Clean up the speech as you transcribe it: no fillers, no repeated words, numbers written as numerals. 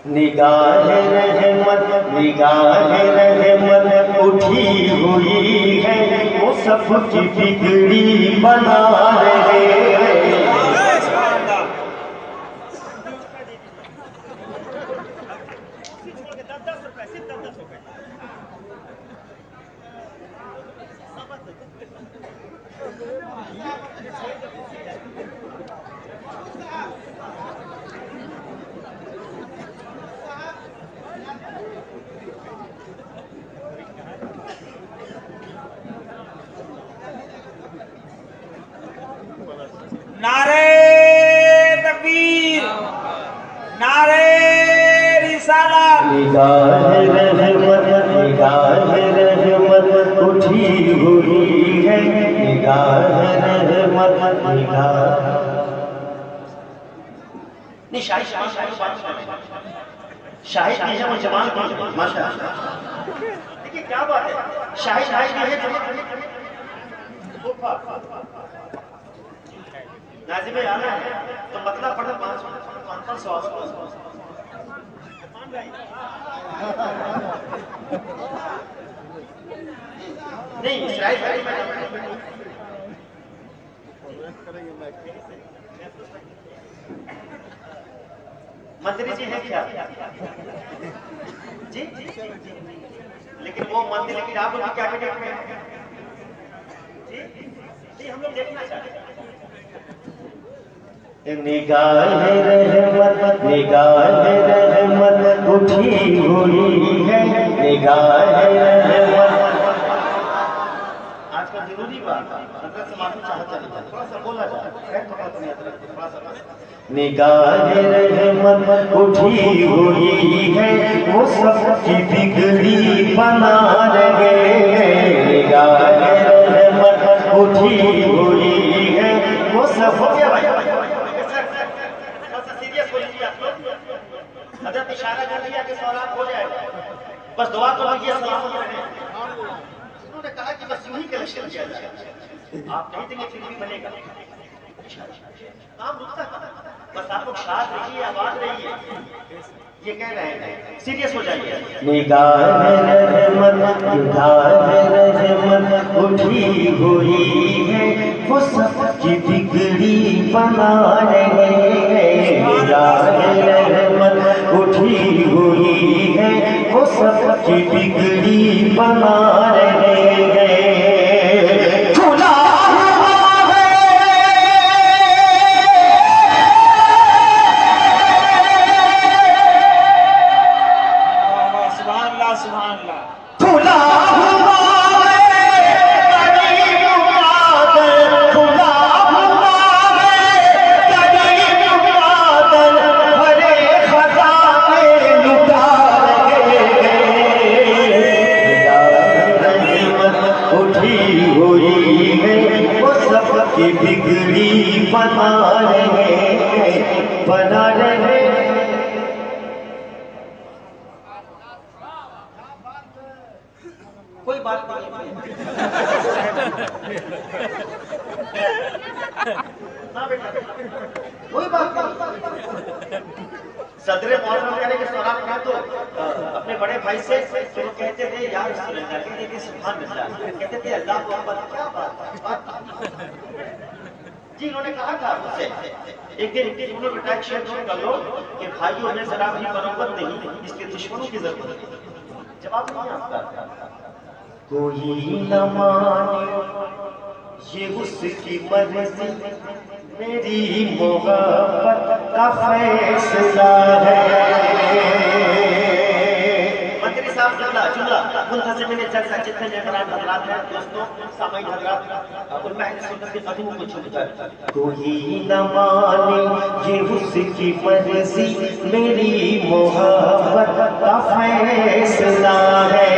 निगाह रहमत निगाह रहमत उठी हुई है, वो सब की बिगड़ी बना रहे हैं। नारे तकबीर, नारे रिसालत। निगाह रहमत उठी हुई है, निगाह रहमत निगाह। नहीं शाहिद नहीं है, वो जमाल कौन है? माशाअल्लाह, देखिए क्या बात है, शाहिद नहीं है, नाजिब आना है तो मतलब पढ़ो 500 नहीं इसराइल मंदिर जी है क्या जी? लेकिन वो मंदिर की आप लोग क्या करेंगे जी? हम लोग देखना चाहते हैं। निगाह रहमत उठी हुई है, निगाह रहमत। आज का जरूरी बात हजरत से माफी चाहता है, थोड़ा सा बोला जाए, थोड़ा सा निगाह रहमत उठी हुई है, वो सब की बिगड़ी बना रहे हैं। निगाह रहमत उठी हुई है, वो सब हो गया भाई, हजरत इशारा कर दिया कि सवाल हो जाएगा, बस दुआ तो लगी है, सलामत रहे। उन्होंने कहा कि बस यूं ही कलेक्शन किया जाए, आप नहीं देंगे फिर भी बनेगा, काम रुकता है, बस आप लोग शाद रहिए, आबाद रहिए, ये कह रहे हैं, सीरियस हो जाइए। निगाह रहमत उठी हुई है, वो सब की बिगड़ी बना रहे हैं। निगाह रहमत उठी हुई है, वो सब की बिगड़ी बना रहे हैं। बिगड़ी बना रहे कोई बात नहीं ना बेटा, कोई बात नहीं। सदरे मौलाना वगैरह के सवाल कहा तो अपने बड़े भाई से तो वो कहते थे यार कहते थे सुभान अल्लाह, कहते थे अल्लाह को अकबर, क्या बात जी। उन्होंने कहा था मुझसे एक दिन उन्होंने बताया शेयर कर लो कि भाइयों में जरा भी बराबर नहीं, इसके दुश्मनों की जरूरत है। जवाब नहीं आपका, कोई न माने ये उसकी मर्जी, मेरी मोहब्बत का फैसला है। मंत्री साहब जुमला मुंतज़िम ने जलसा जितने मेहमान हज़रात हैं दोस्तों, सामाईन हज़रात, उनमें अहले सुन्नत के कदमों को छूकर कोई न माने ये उसकी मर्जी, मेरी मोहब्बत का फैसला है।